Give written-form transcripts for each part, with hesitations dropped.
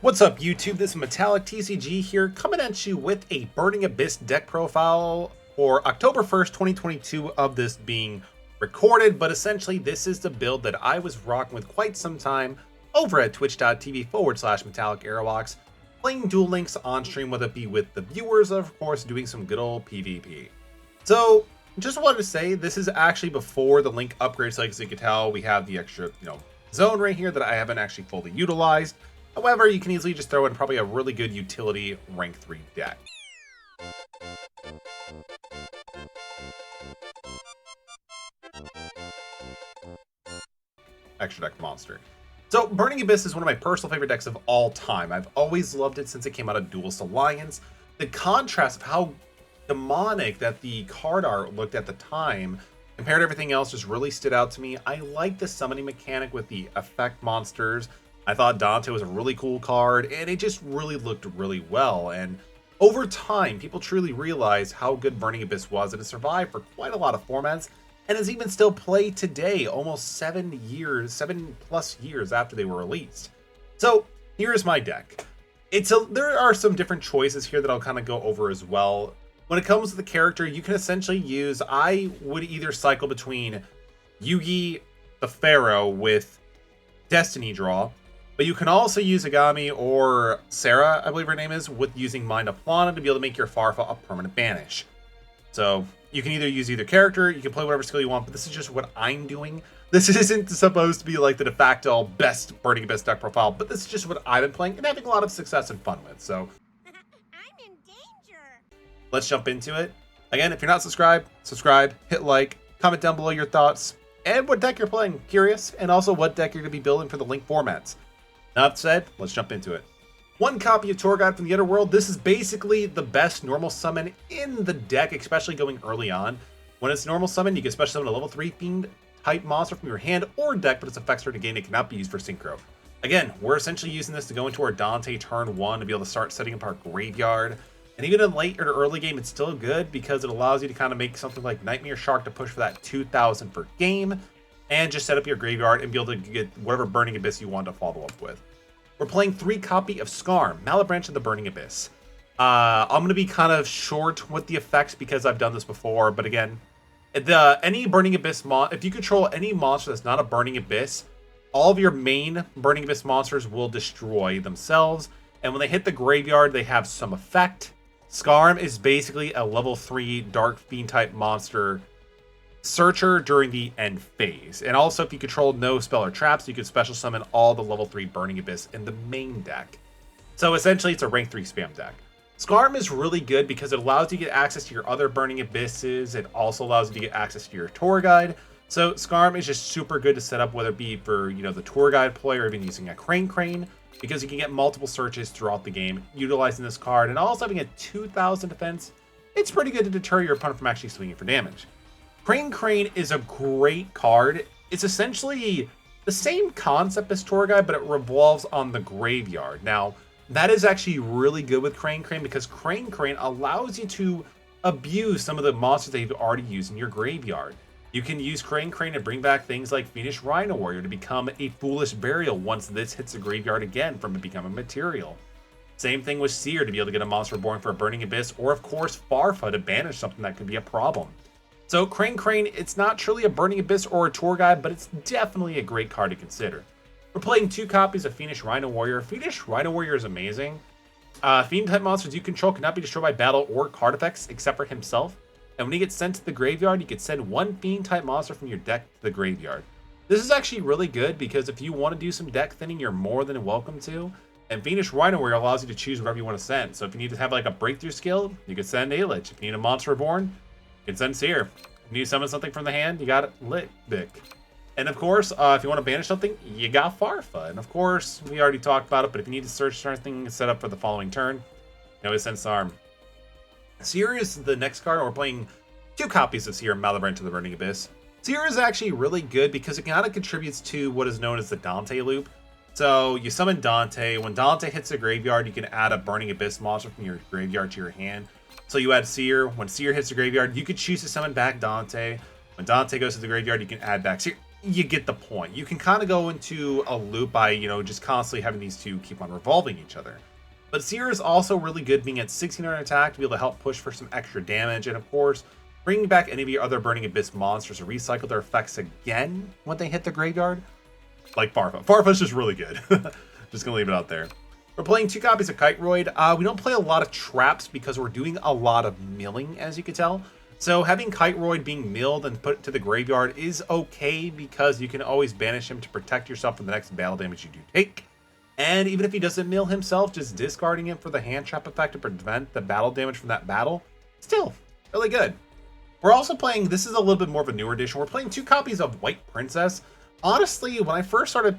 What's up, YouTube? This is MetallicTCG here, coming at you with a Burning Abyss deck profile for October 1st, 2022 of this being recorded, but essentially this is the build that I was rocking with quite some time over at twitch.tv/Metallicaerox, playing Duel Links on stream, whether it be with the viewers, of course, doing some good old PvP. So, just wanted to say, this is actually before the link upgrade, so as you can tell, we have the extra, zone right here that I haven't actually fully utilized. However, you can easily just throw in probably a really good utility rank 3 deck. Extra deck monster. So, Burning Abyss is one of my personal favorite decks of all time. I've always loved it since it came out of Duelist Alliance. The contrast of how demonic that the card art looked at the time compared to everything else just really stood out to me. I like the summoning mechanic with the effect monsters. I thought Dante was a really cool card, and it just really looked really well. And over time, people truly realized how good Burning Abyss was, and it survived for quite a lot of formats, and is even still played today, almost 7 plus years after they were released. So here's my deck. There are some different choices here that I'll kind of go over as well. When it comes to the character, you can essentially use, I would either cycle between Yugi the Pharaoh with Destiny Draw, but you can also use Agami or Sarah, I believe her name is, with using Mind of Plana to be able to make your Farfa a permanent banish. So you can either use either character, you can play whatever skill you want, but this is just what I'm doing. This isn't supposed to be like the de facto best Burning Abyss deck profile, but this is just what I've been playing and having a lot of success and fun with. So I'm in danger. Let's jump into it. Again, if you're not subscribed, subscribe, hit like, comment down below your thoughts, and what deck you're playing, curious, and also what deck you're going to be building for the link formats. That said, let's jump into it. One copy of Tour Guide from the Underworld. This is basically the best normal summon in the deck, especially going early on. When it's normal summon, you can special summon a level 3 Fiend type monster from your hand or deck, but its effects are negated and cannot be used for synchro. Again, we're essentially using this to go into our Dante turn 1 to be able to start setting up our graveyard. And even in late or early game, it's still good because it allows you to kind of make something like Nightmare Shark to push for that 2,000 per game, and just set up your graveyard and be able to get whatever Burning Abyss you want to follow up with. We're playing 3 copy of Scarm, Malebranche of the Burning Abyss. I'm going to be kind of short with the effects because I've done this before, but again, any Burning Abyss if you control any monster that's not a Burning Abyss, all of your main Burning Abyss monsters will destroy themselves, and when they hit the graveyard, they have some effect. Scarm is basically a level 3 Dark Fiend type monster searcher during the end phase. And also, if you control no spell or traps, you can special summon all the level 3 Burning Abyss in the main deck. So essentially, it's a rank 3 spam deck. Scarm is really good because it allows you to get access to your other Burning Abysses. It also allows you to get access to your tour guide. So Scarm is just super good to set up, whether it be for the tour guide play or even using a Crane, because you can get multiple searches throughout the game utilizing this card. And also having a 2,000 defense, it's pretty good to deter your opponent from actually swinging for damage. Crane is a great card. It's essentially the same concept as Tour Guide, but it revolves on the graveyard. Now, that is actually really good with Crane because Crane allows you to abuse some of the monsters that you've already used in your graveyard. You can use Crane to bring back things like Fiendish Rhino Warrior to become a Foolish Burial once this hits the graveyard again from it becoming material. Same thing with Seer to be able to get a monster reborn for a Burning Abyss, or of course Farfa to banish something that could be a problem. So Crane, it's not truly a Burning Abyss or a tour guide, but it's definitely a great card to consider. We're playing 2 copies of Fiendish Rhino Warrior. Fiendish Rhino Warrior is amazing. Fiend type monsters you control cannot be destroyed by battle or card effects except for himself. And when he gets sent to the graveyard, you can send 1 Fiend type monster from your deck to the graveyard. This is actually really good because if you want to do some deck thinning, you're more than welcome to. And Fiendish Rhino Warrior allows you to choose whatever you want to send. So if you need to have like a breakthrough skill, you can send Alich. If you need a monster reborn, you can send Seer. If you need to summon something from the hand, you got it Rubik. And of course, if you want to banish something, you got Farfa. And of course, we already talked about it, but if you need to search something set up for the following turn, you always send Scarm. Seer is the next card, and we're playing 2 copies of Seer, Malebranche of the Burning Abyss. Seer is actually really good because it kind of contributes to what is known as the Dante loop. So you summon Dante. When Dante hits the graveyard, you can add a Burning Abyss monster from your graveyard to your hand. So you add Seer. When Seer hits the graveyard, you could choose to summon back Dante. When Dante goes to the graveyard, you can add back Seer. you get the point. You can kind of go into a loop by, just constantly having these two keep on revolving each other. But Seer is also really good being at 1600 attack to be able to help push for some extra damage. And of course, bringing back any of your other Burning Abyss monsters to recycle their effects again when they hit the graveyard. Like Farfa. Farfa's just really good. Just gonna leave it out there. We're playing 2 copies of Kythroid. We don't play a lot of traps because we're doing a lot of milling, as you can tell. So having Kythroid being milled and put to the graveyard is okay because you can always banish him to protect yourself from the next battle damage you do take. And even if he doesn't mill himself, just discarding him for the hand trap effect to prevent the battle damage from that battle, still really good. We're also playing, this is a little bit more of a newer edition, we're playing 2 copies of White Princess. Honestly, when I first started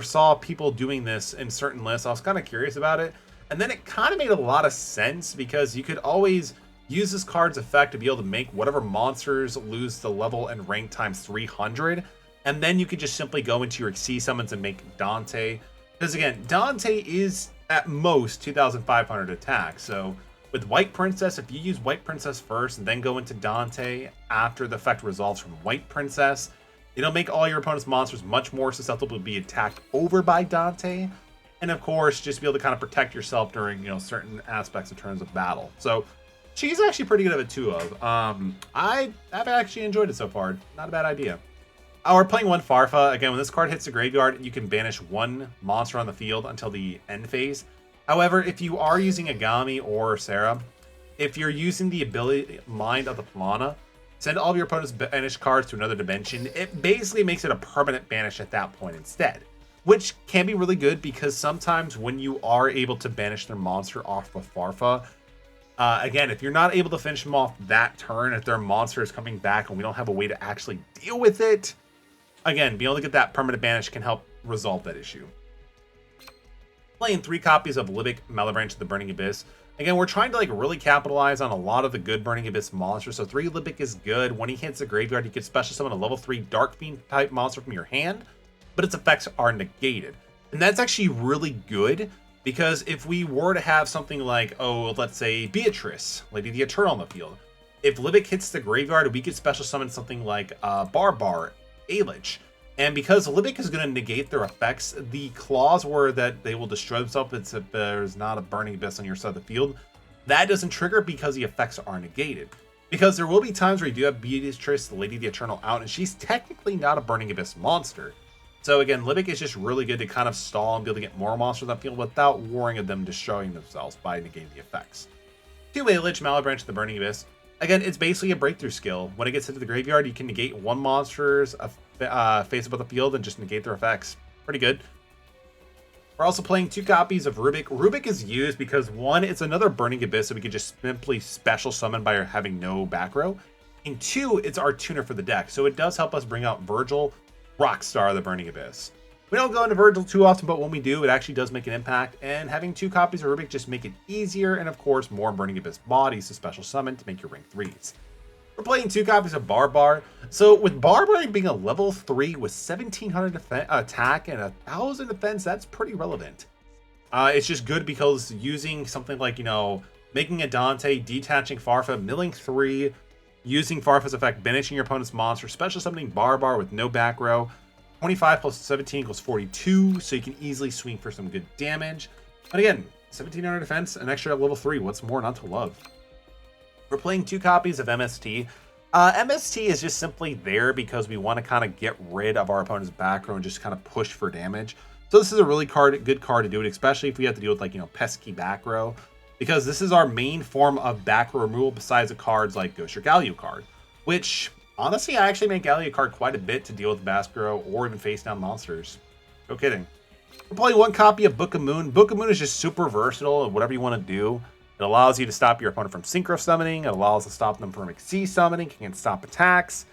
saw people doing this in certain lists, I was kind of curious about it. And then it kind of made a lot of sense because you could always use this card's effect to be able to make whatever monsters lose the level and rank times 300. And then you could just simply go into your Xyz summons and make Dante. Because again, Dante is at most 2,500 attack. So with White Princess, if you use White Princess first and then go into Dante after the effect resolves from White Princess, it'll make all your opponent's monsters much more susceptible to be attacked over by Dante. And of course, just be able to kind of protect yourself during, certain aspects in terms of battle. So she's actually pretty good at it too. I've actually enjoyed it so far. Not a bad idea. We're playing 1 Farfa. Again, when this card hits the graveyard, you can banish 1 monster on the field until the end phase. However, if you are using Agami or Sarah, if you're using the ability Mind of the Plana, send all of your opponent's banished cards to another dimension. It basically makes it a permanent banish at that point instead, which can be really good because sometimes when you are able to banish their monster off of Farfa, again, if you're not able to finish them off that turn, if their monster is coming back and we don't have a way to actually deal with it, again, being able to get that permanent banish can help resolve that issue. Playing 3 copies of Libic, Malebranche of the Burning Abyss. Again, we're trying to really capitalize on a lot of the good Burning Abyss monsters. So 3 Libic is good. When he hits the graveyard, you can special summon a level 3 Dark Fiend type monster from your hand, but its effects are negated. And that's actually really good because if we were to have something like, let's say Beatrice, Lady of the Eternal on the field, if Libic hits the graveyard, we could special summon something like Barbar, Alich. And because Libic is going to negate their effects, the clause where that they will destroy themselves if there's not a Burning Abyss on your side of the field, that doesn't trigger because the effects are negated. Because there will be times where you do have Beatrice, the Lady of the Eternal out, and she's technically not a Burning Abyss monster. So again, Libic is just really good to kind of stall and be able to get more monsters on the field without worrying of them destroying themselves by negating the effects. 2 Lich, Malebranche of the Burning Abyss. Again, it's basically a breakthrough skill. When it gets into the graveyard, you can negate 1 monster's face above the field and just negate their effects. Pretty good. We're also playing 2 copies of Rubik. Rubik is used because 1, it's another Burning Abyss, so we can just simply special summon by having no back row. And 2, it's our tuner for the deck, so it does help us bring out Virgil, Rockstar of the Burning Abyss. We don't go into Virgil too often, but when we do, it actually does make an impact, and having 2 copies of Rubik just make it easier, and of course, more Burning Abyss bodies to special summon to make your rank 3s. We're playing 2 copies of Barbar. So with Barbar being a level 3 with 1700 attack and 1000 defense, that's pretty relevant. It's just good because using something like, making a Dante, detaching Farfa, milling 3, using Farfa's effect, banishing your opponent's monster, special summoning Barbar with no back row. 25 plus 17 equals 42, so you can easily swing for some good damage. But again, 1700 defense, an extra level 3, what's more not to love? We're playing 2 copies of MST. MST is just simply there because we want to kind of get rid of our opponent's back row and just kind of push for damage. So this is a really good card to do it, especially if we have to deal with pesky back row, because this is our main form of back row removal besides the cards like Ghost or Galio card, which honestly I actually make Galio card quite a bit to deal with back row or even face down monsters. No kidding. We're playing 1 copy of Book of Moon. Book of Moon is just super versatile and whatever you want to do. It allows you to stop your opponent from synchro summoning. It allows to stop them from Xyz summoning. It can stop attacks.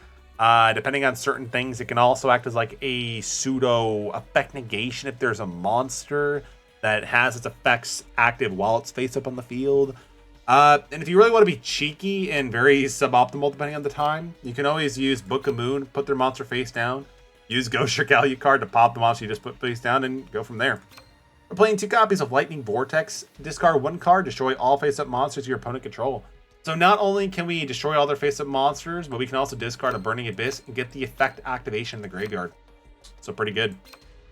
Depending on certain things, it can also act as like a pseudo effect negation if there's a monster that has its effects active while it's face up on the field. And if you really want to be cheeky and very suboptimal depending on the time, you can always use Book of Moon, put their monster face down, use Ghost or Galio card to pop the monster you just put face down, and go from there. We're playing 2 copies of Lightning Vortex. Discard 1 card, destroy all face-up monsters your opponent control. So not only can we destroy all their face-up monsters, but we can also discard a Burning Abyss and get the effect activation in the graveyard. So pretty good.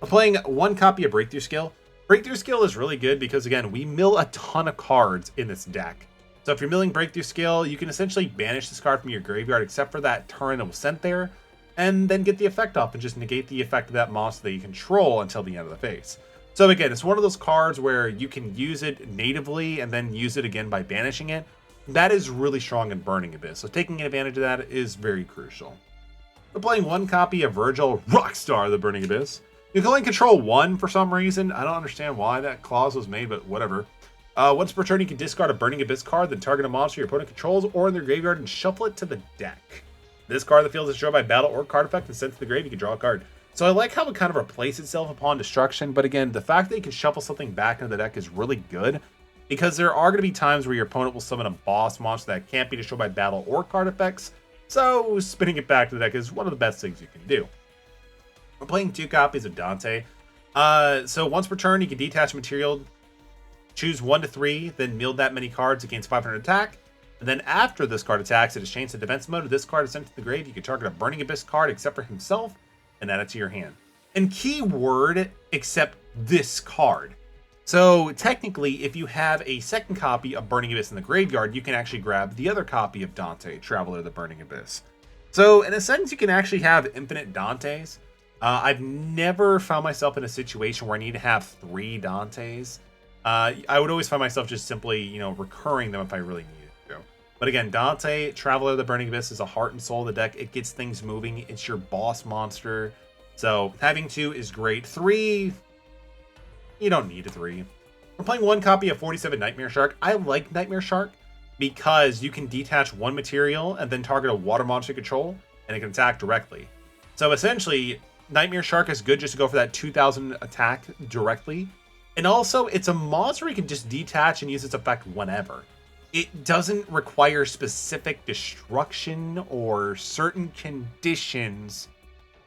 We're playing 1 copy of Breakthrough Skill. Breakthrough Skill is really good because, again, we mill a ton of cards in this deck. So if you're milling Breakthrough Skill, you can essentially banish this card from your graveyard except for that turn it was sent there, and then get the effect off and just negate the effect of that monster that you control until the end of the phase. So again, it's one of those cards where you can use it natively and then use it again by banishing it. That is really strong in Burning Abyss, so taking advantage of that is very crucial. We're playing 1 copy of Virgil Rockstar, the Burning Abyss. You can only control 1 for some reason. I don't understand why that clause was made, but whatever. Once per turn, you can discard a Burning Abyss card, then target a monster your opponent controls or in their graveyard and shuffle it to the deck. This card in the field is destroyed by battle or card effect and sent to the grave. You can draw a card. So I like how it kind of replaces itself upon destruction, but again, the fact that you can shuffle something back into the deck is really good, because there are going to be times where your opponent will summon a boss monster that can't be destroyed by battle or card effects, so spinning it back to the deck is one of the best things you can do. We're playing 2 copies of Dante. So once per turn, you can detach material, choose 1 to 3, then mill that many cards against 500 attack. And then after this card attacks, it is changed to defense mode. If this card is sent to the grave, you can target a Burning Abyss card except for himself and add it to your hand. And keyword, except this card. So technically, if you have a second copy of Burning Abyss in the graveyard, you can actually grab the other copy of Dante Traveler, the Burning Abyss. So in a sense, you can actually have infinite Dantes. I've never found myself in a situation where I need to have 3 Dantes. I would always find myself just simply, recurring them if I really needed to. But again, Dante Traveler, the Burning Abyss is a heart and soul of the deck. It gets things moving. It's your boss monster. So having 2 is great. 3, you don't need a 3. We're playing 1 copy of 47 Nightmare Shark. I like Nightmare Shark because you can detach 1 material and then target a water monster you control, and it can attack directly. So essentially, Nightmare Shark is good just to go for that 2000 attack directly. And also, it's a monster you can just detach and use its effect whenever. It doesn't require specific destruction or certain conditions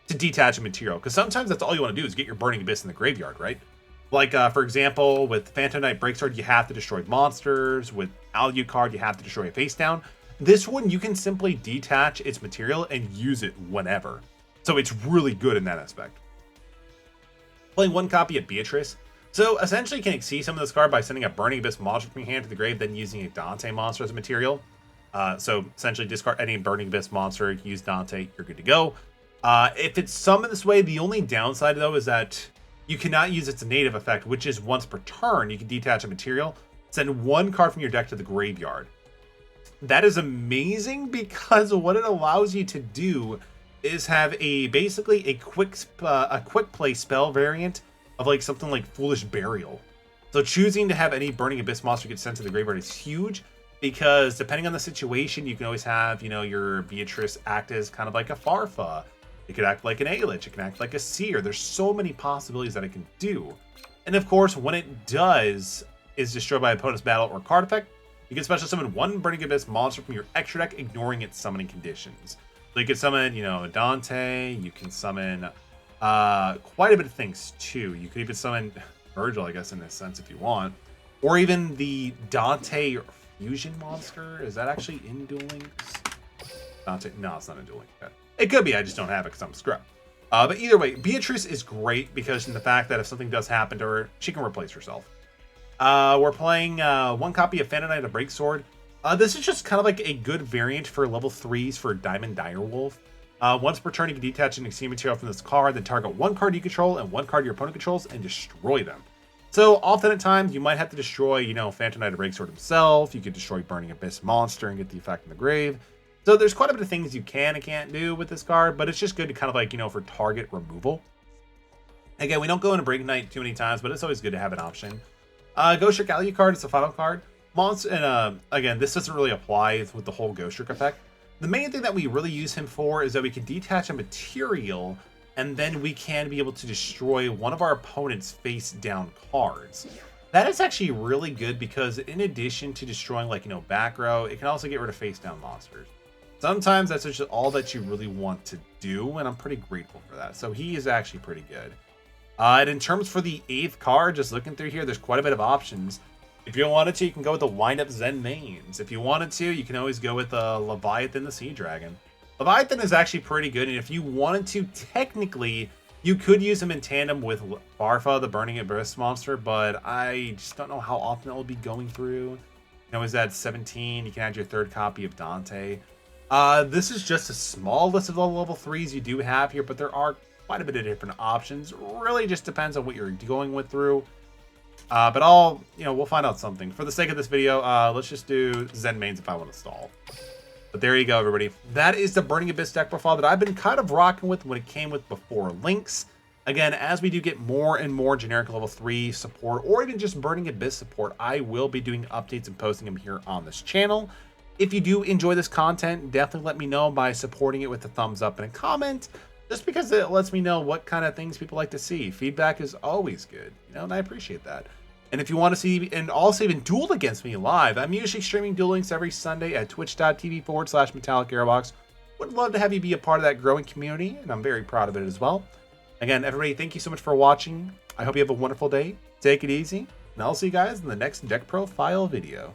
to detach a material. Because sometimes that's all you want to do is get your Burning Abyss in the graveyard, right? Like, for example, with Phantom Knight Breaksword, you have to destroy monsters. With Alucard, you have to destroy a face down. This one, you can simply detach its material and use it whenever. So it's really good in that aspect. Playing 1 copy of Beatrice. So essentially you can exceed some of this card by sending a Burning Abyss monster from your hand to the grave, then using a Dante monster as a material. So essentially discard any Burning Abyss monster, use Dante, you're good to go. If it's summoned this way, the only downside though is that you cannot use its native effect, which is once per turn, you can detach a material, send 1 card from your deck to the graveyard. That is amazing because what it allows you to do is have basically a quick play spell variant of like something like Foolish Burial. So choosing to have any Burning Abyss monster get sent to the graveyard is huge, because depending on the situation, you can always have, your Beatrice act as kind of like a Farfa. It could act like an Alich, it can act like a Seer. There's so many possibilities that it can do. And of course, when it does is destroyed by opponent's battle or card effect, you can special summon 1 Burning Abyss monster from your extra deck, ignoring its summoning conditions. So you can summon, Dante, you can summon quite a bit of things too. You could even summon Virgil, I guess, in this sense, if you want. Or even the Dante Fusion monster. Is that actually in Duel Links? Dante, no, it's not in Duel Links yet. It could be, I just don't have it because I'm a scrub. But either way, Beatrice is great because in the fact that if something does happen to her, she can replace herself. We're playing 1 copy of Phantom Knight of Breaksword. This is just kind of like a good variant for level 3s for Diamond Direwolf. Once per turn, you can detach an exceed material from this card, then target 1 card you control and 1 card your opponent controls and destroy them. So often at times, you might have to destroy, Phantom Knight of Breaksword himself. You could destroy Burning Abyss monster and get the effect in the grave. So there's quite a bit of things you can and can't do with this card, but it's just good to kind of like, for target removal. Again, we don't go into Break Knight too many times, but it's always good to have an option. Ghost Trick Alucard is the final card. Monster, and again, this doesn't really apply with the whole Ghost Trick effect. The main thing that we really use him for is that we can detach a material, and then we can be able to destroy one of our opponent's face-down cards. That is actually really good because in addition to destroying, like, back row, it can also get rid of face-down monsters. Sometimes that's just all that you really want to do, and I'm pretty grateful for that. So he is actually pretty good. And in terms for the 8th card, just looking through here, there's quite a bit of options. If you wanted to, you can go with the wind-up Zen mains. If you wanted to, you can always go with Leviathan the Sea Dragon. Leviathan is actually pretty good, and if you wanted to, technically, you could use him in tandem with Farfa, the Burning Abyss monster, but I just don't know how often it will be going through. You know, is that 17? You can add your third copy of Dante. This is just a small list of the level 3s you do have here, but there are quite a bit of different options. Really just depends on what you're going with through. But we'll find out something. For the sake of this video, let's just do Zen mains if I want to stall. But there you go, everybody. That is the Burning Abyss deck profile that I've been kind of rocking with when it came with before links. Again, as we do get more and more generic level 3 support, or even just Burning Abyss support, I will be doing updates and posting them here on this channel. If you do enjoy this content, definitely let me know by supporting it with a thumbs up and a comment, just because it lets me know what kind of things people like to see. Feedback is always good, and I appreciate that. And if you want to see and also even duel against me live, I'm usually streaming Duel Links every Sunday at twitch.tv/Metallicaerox. Would love to have you be a part of that growing community, and I'm very proud of it as well. Again, everybody, thank you so much for watching. I hope you have a wonderful day. Take it easy, and I'll see you guys in the next deck profile video.